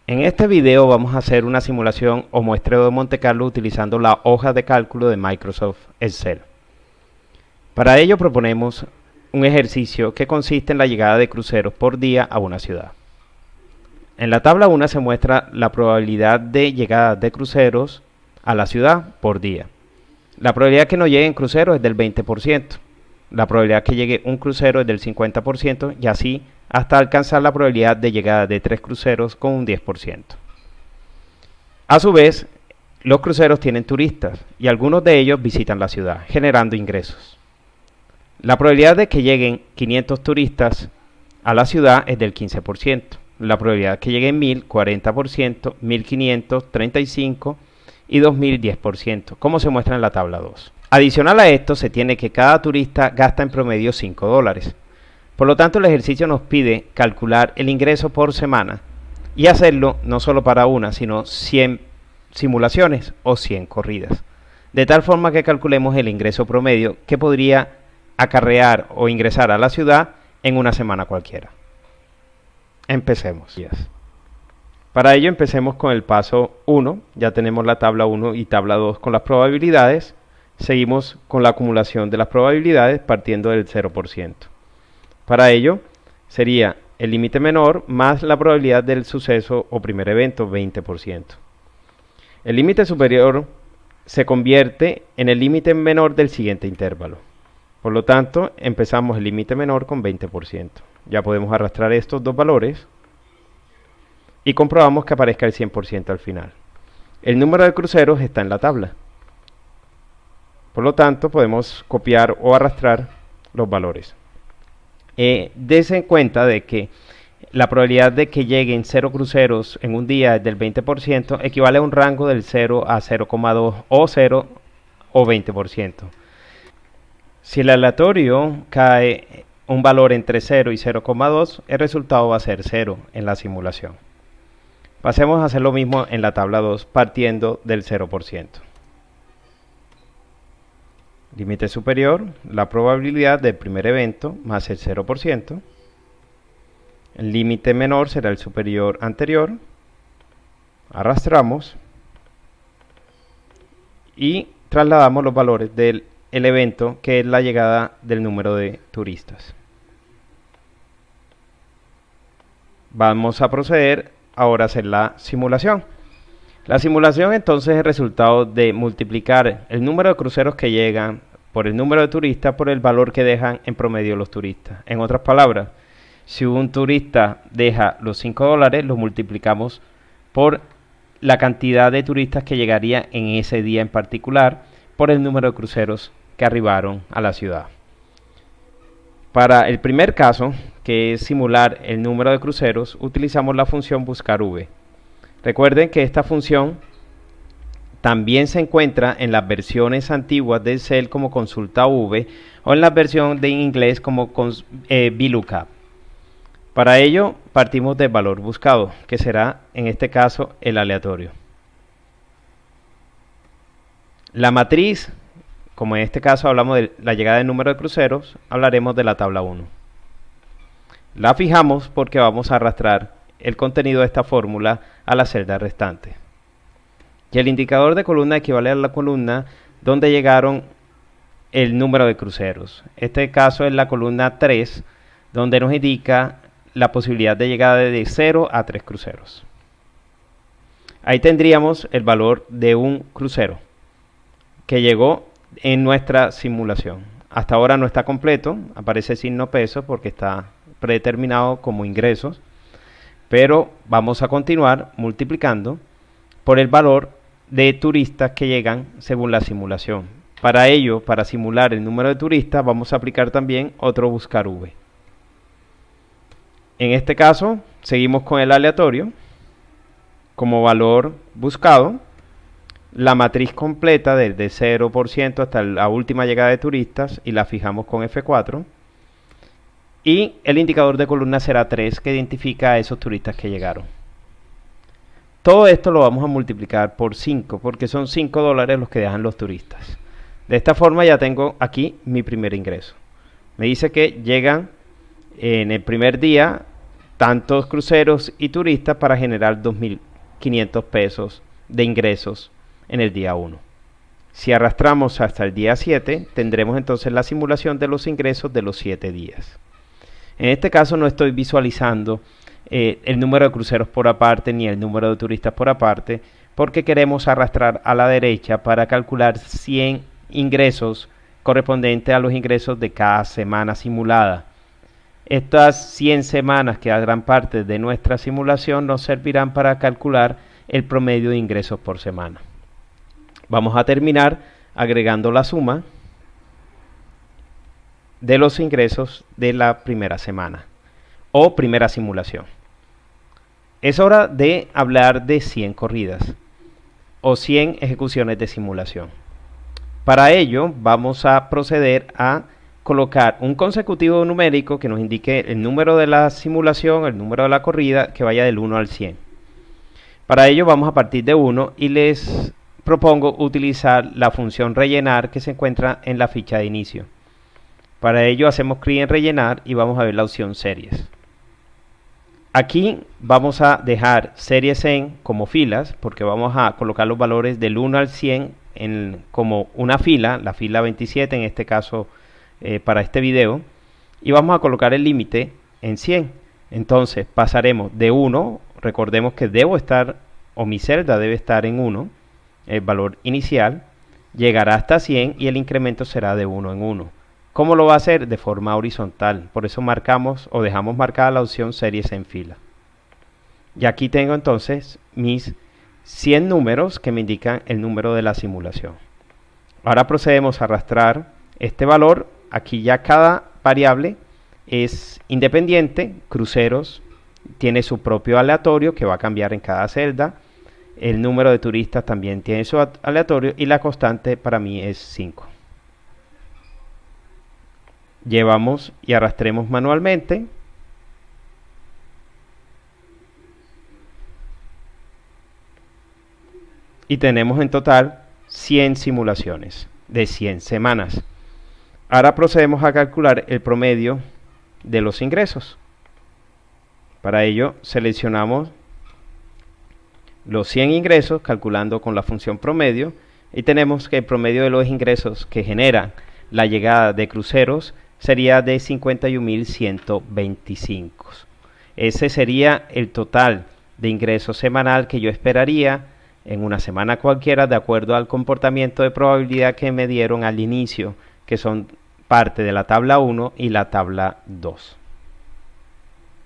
En este video vamos a hacer una simulación o muestreo de Monte Carlo utilizando la hoja de cálculo de Microsoft Excel. Para ello proponemos un ejercicio que consiste en la llegada de cruceros por día a una ciudad. En la tabla 1 se muestra la probabilidad de llegada de cruceros a la ciudad por día. La probabilidad que no lleguen cruceros es del 20%. La probabilidad que llegue un crucero es del 50% y así hasta alcanzar la probabilidad de llegada de 3 cruceros con un 10%. A su vez, los cruceros tienen turistas y algunos de ellos visitan la ciudad, generando ingresos. La probabilidad de que lleguen 500 turistas a la ciudad es del 15%. La probabilidad que lleguen 1000, 40%, 1500, 35% y 2000, 10%, como se muestra en la tabla 2. Adicional a esto, se tiene que cada turista gasta en promedio $5. Por lo tanto, el ejercicio nos pide calcular el ingreso por semana y hacerlo no solo para una, sino 100 simulaciones o 100 corridas. De tal forma que calculemos el ingreso promedio que podría acarrear o ingresar a la ciudad en una semana cualquiera. Empecemos. Para ello empecemos con el paso 1. Ya tenemos la tabla 1 y tabla 2 con las probabilidades. Seguimos con la acumulación de las probabilidades partiendo del 0%. Para ello sería el límite menor más la probabilidad del suceso o primer evento, 20%. El límite superior se convierte en el límite menor del siguiente intervalo. Por lo tanto, empezamos el límite menor con 20%. Ya podemos arrastrar estos dos valores y comprobamos que aparezca el 100% al final. El número de cruceros está en la tabla. Por lo tanto, podemos copiar o arrastrar los valores. Dese en cuenta de que la probabilidad de que lleguen 0 cruceros en un día es del 20%, equivale a un rango del 0 a 0,2 o 0 o 20%. Si el aleatorio cae un valor entre 0 y 0,2, el resultado va a ser 0 en la simulación. Pasemos a hacer lo mismo en la tabla 2 partiendo del 0%. Límite superior, la probabilidad del primer evento más el 0%. El límite menor será el superior anterior. Arrastramos y trasladamos los valores del evento, que es la llegada del número de turistas. Vamos a proceder ahora a hacer la simulación. La simulación entonces es el resultado de multiplicar el número de cruceros que llegan por el número de turistas por el valor que dejan en promedio los turistas. En otras palabras, si un turista deja los $5, lo multiplicamos por la cantidad de turistas que llegaría en ese día en particular por el número de cruceros que arribaron a la ciudad. Para el primer caso, que es simular el número de cruceros, utilizamos la función buscar v. Recuerden que esta función también se encuentra en las versiones antiguas de Excel como consulta v o en la versión de inglés como VLOOKUP. Para ello partimos del valor buscado, que será en este caso el aleatorio. La matriz, como en este caso hablamos de la llegada del número de cruceros, hablaremos de la tabla 1. La fijamos porque vamos a arrastrar el contenido de esta fórmula a la celda restante. Y el indicador de columna equivale a la columna donde llegaron el número de cruceros. Este caso es la columna 3, donde nos indica la posibilidad de llegada de 0 a 3 cruceros. Ahí tendríamos el valor de un crucero que llegó en nuestra simulación. Hasta ahora no está completo, aparece signo peso porque está predeterminado como ingresos, pero vamos a continuar multiplicando por el valor de turistas que llegan según la simulación. Para ello, para simular el número de turistas, vamos a aplicar también otro buscar v. En este caso, seguimos con el aleatorio como valor buscado, la matriz completa desde 0% hasta la última llegada de turistas y la fijamos con F4. Y el indicador de columna será 3, que identifica a esos turistas que llegaron. Todo esto lo vamos a multiplicar por 5, porque son $5 los que dejan los turistas. De esta forma ya tengo aquí mi primer ingreso. Me dice que llegan en el primer día tantos cruceros y turistas para generar 2.500 pesos de ingresos en el día 1. Si arrastramos hasta el día 7, tendremos entonces la simulación de los ingresos de los 7 días. En este caso no estoy visualizando el número de cruceros por aparte ni el número de turistas por aparte, porque queremos arrastrar a la derecha para calcular 100 ingresos correspondientes a los ingresos de cada semana simulada. Estas 100 semanas que harán parte de nuestra simulación nos servirán para calcular el promedio de ingresos por semana. Vamos a terminar agregando la suma de los ingresos de la primera semana o primera simulación. Es hora de hablar de 100 corridas o 100 ejecuciones de simulación. Para ello vamos a proceder a colocar un consecutivo numérico que nos indique el número de la simulación, el número de la corrida, que vaya del 1 al 100. Para ello vamos a partir de 1 y les propongo utilizar la función rellenar que se encuentra en la ficha de inicio. Para ello hacemos clic en rellenar y vamos a ver la opción series. Aquí vamos a dejar series en como filas, porque vamos a colocar los valores del 1 al 100 como una fila, la fila 27 en este caso para este video, y vamos a colocar el límite en 100. Entonces pasaremos de 1, recordemos que debo estar, o mi celda debe estar en 1, el valor inicial, llegará hasta 100 y el incremento será de 1 en 1. ¿Cómo lo va a hacer? De forma horizontal. Por eso marcamos o dejamos marcada la opción series en fila. Y aquí tengo entonces mis 100 números que me indican el número de la simulación. Ahora procedemos a arrastrar este valor. Aquí ya cada variable es independiente. Cruceros tiene su propio aleatorio que va a cambiar en cada celda. El número de turistas también tiene su aleatorio y la constante para mí es 5. Llevamos y arrastremos manualmente. Y tenemos en total 100 simulaciones de 100 semanas. Ahora procedemos a calcular el promedio de los ingresos. Para ello seleccionamos los 100 ingresos calculando con la función promedio y tenemos que el promedio de los ingresos que genera la llegada de cruceros sería de 51.125. Ese sería el total de ingresos semanal que yo esperaría en una semana cualquiera de acuerdo al comportamiento de probabilidad que me dieron al inicio, que son parte de la tabla 1 y la tabla 2.